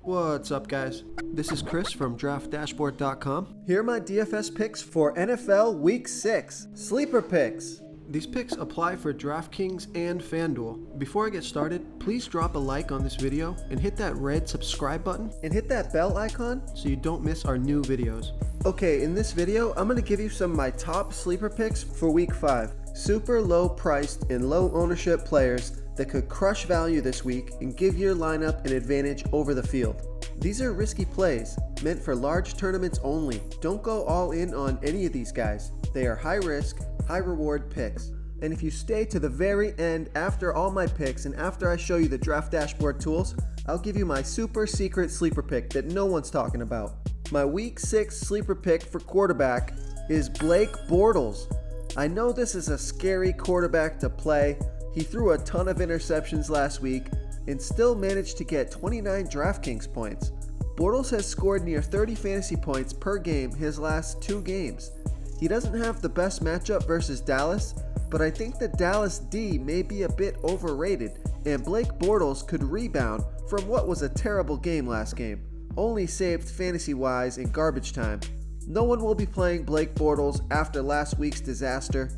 What's up, guys? This is Chris from DraftDashboard.com. Here are my DFS picks for NFL Week 6. Sleeper picks. These picks apply for DraftKings and FanDuel. Before I get started, please drop a like on this video and hit that red subscribe button and hit that bell icon so you don't miss our new videos. Okay, in this video, I'm going to give you some of my top sleeper picks for Week 5. Super low priced and low ownership players that could crush value this week and give your lineup an advantage over the field. These are risky plays, meant for large tournaments only. Don't go all in on any of these guys. They are high risk, high reward picks. And if you stay to the very end after all my picks and after I show you the Draft Dashboard tools, I'll give you my super secret sleeper pick that no one's talking about. My Week 6 sleeper pick for quarterback is Blake Bortles. I know this is a scary quarterback to play. He threw a ton of interceptions last week and still managed to get 29 DraftKings points. Bortles has scored near 30 fantasy points per game his last 2 games. He doesn't have the best matchup versus Dallas, but I think the Dallas D may be a bit overrated, and Blake Bortles could rebound from what was a terrible game last game, only saved fantasy-wise in garbage time. No one will be playing Blake Bortles after last week's disaster.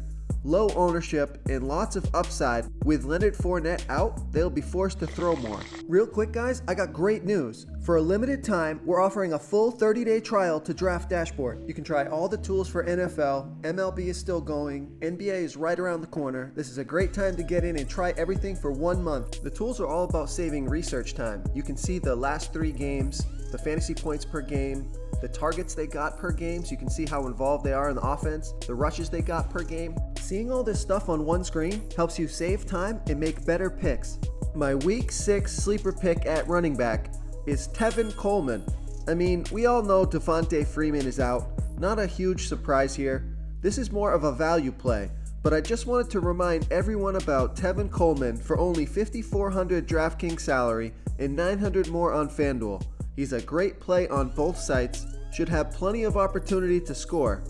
Low ownership and lots of upside. With Leonard Fournette out, they'll be forced to throw more. Real quick, guys, I got great news. For a limited time, we're offering a full 30-day trial to Draft Dashboard. You can try all the tools for NFL. MLB is still going. NBA is right around the corner. This is a great time to get in and try everything for 1 month. The tools are all about saving research time. You can see the last 3 games, the fantasy points per game, the targets they got per game, so you can see how involved they are in the offense, the rushes they got per game. Seeing all this stuff on one screen helps you save time and make better picks. My Week 6 sleeper pick at running back is Tevin Coleman. I mean, we all know Devontae Freeman is out. Not a huge surprise here. This is more of a value play, but I just wanted to remind everyone about Tevin Coleman for only $5,400 DraftKings salary and $900 more on FanDuel. He's a great play on both sites, should have plenty of opportunity to score.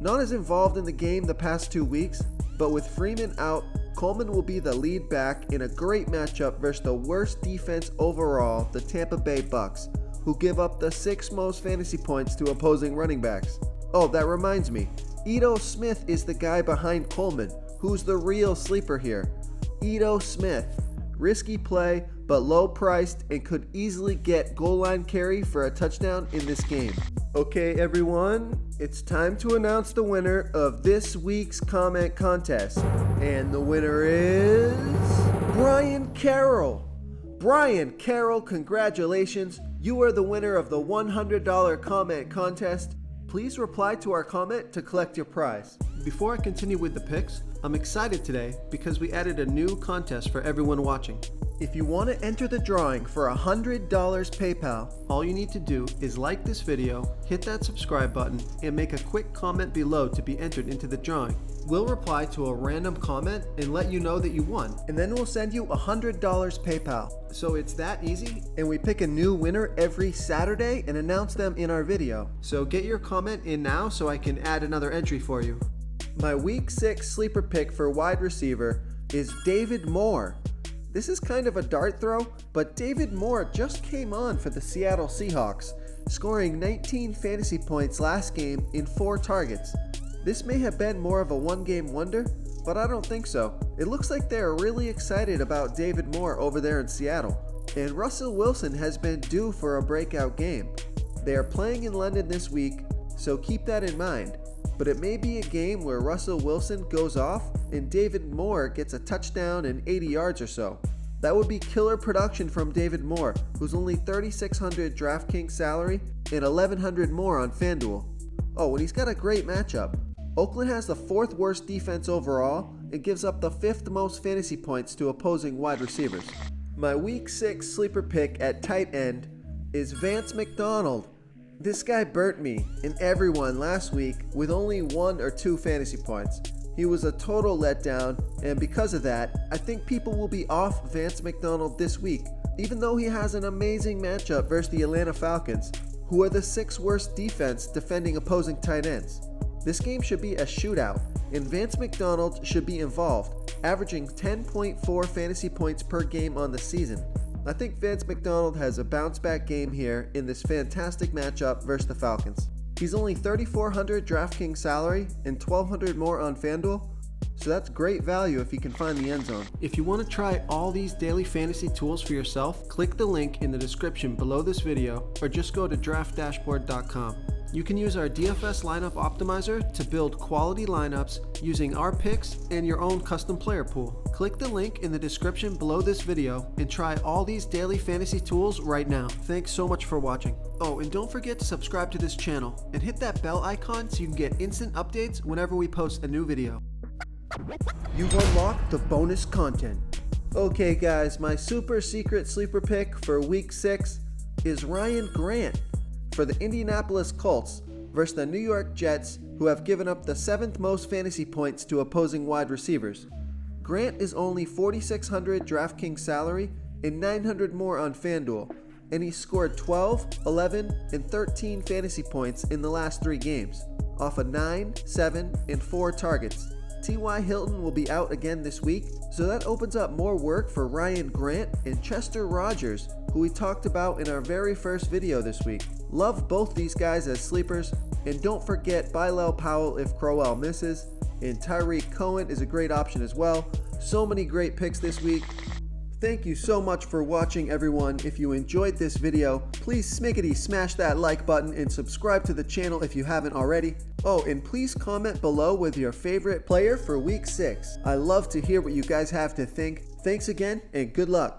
Not as involved in the game the past 2 weeks, but with Freeman out, Coleman will be the lead back in a great matchup versus the worst defense overall, the Tampa Bay Bucks, who give up the 6th most fantasy points to opposing running backs. Oh, that reminds me, Ito Smith is the guy behind Coleman, who's the real sleeper here. Ito Smith, risky play, but low priced and could easily get goal line carry for a touchdown in this game. Okay, everyone, it's time to announce the winner of this week's comment contest. And the winner is Brian Carroll. Brian Carroll, congratulations. You are the winner of the $100 comment contest. Please reply to our comment to collect your prize. Before I continue with the picks, I'm excited today because we added a new contest for everyone watching. If you want to enter the drawing for $100 PayPal, all you need to do is like this video, hit that subscribe button, and make a quick comment below to be entered into the drawing. We'll reply to a random comment and let you know that you won, and then we'll send you $100 PayPal. So it's that easy, and we pick a new winner every Saturday and announce them in our video. So get your comment in now so I can add another entry for you. My Week 6 sleeper pick for wide receiver is David Moore. This is kind of a dart throw, but David Moore just came on for the Seattle Seahawks, scoring 19 fantasy points last game in 4 targets. This may have been more of a one-game wonder, but I don't think so. It looks like they are really excited about David Moore over there in Seattle, and Russell Wilson has been due for a breakout game. They are playing in London this week, so keep that in mind. But it may be a game where Russell Wilson goes off and David Moore gets a touchdown and 80 yards or so. That would be killer production from David Moore, who's only $3,600 DraftKings salary and $1,100 more on FanDuel. Oh, and he's got a great matchup. Oakland has the 4th worst defense overall and gives up the 5th most fantasy points to opposing wide receivers. My Week 6 sleeper pick at tight end is Vance McDonald. This guy burnt me and everyone last week with only 1 or 2 fantasy points. He was a total letdown, and because of that, I think people will be off Vance McDonald this week, even though he has an amazing matchup versus the Atlanta Falcons, who are the 6th worst defense defending opposing tight ends. This game should be a shootout, and Vance McDonald should be involved, averaging 10.4 fantasy points per game on the season. I think Vance McDonald has a bounce-back game here in this fantastic matchup versus the Falcons. He's only $3,400 DraftKings salary and $1,200 more on FanDuel, so that's great value if he can find the end zone. If you want to try all these daily fantasy tools for yourself, click the link in the description below this video or just go to draftdashboard.com. You can use our DFS lineup optimizer to build quality lineups using our picks and your own custom player pool. Click the link in the description below this video and try all these daily fantasy tools right now. Thanks so much for watching. Oh, and don't forget to subscribe to this channel and hit that bell icon so you can get instant updates whenever we post a new video. You've unlocked the bonus content. Okay guys, my super secret sleeper pick for week 6 is Ryan Grant for the Indianapolis Colts versus the New York Jets, who have given up the 7th most fantasy points to opposing wide receivers. Grant is only $4,600 DraftKings salary and $900 more on FanDuel, and he scored 12, 11, and 13 fantasy points in the last 3 games, off of 9, 7, and 4 targets. T.Y. Hilton will be out again this week, so that opens up more work for Ryan Grant and Chester Rogers, who we talked about in our very first video this week. Love both these guys as sleepers, and don't forget Bilal Powell if Crowell misses, and Tyreek Cohen is a great option as well. So many great picks this week. Thank you so much for watching, everyone. If you enjoyed this video, please smickety smash that like button and subscribe to the channel if you haven't already. Oh, and please comment below with your favorite player for week 6. I love to hear what you guys have to think. Thanks again, and good luck.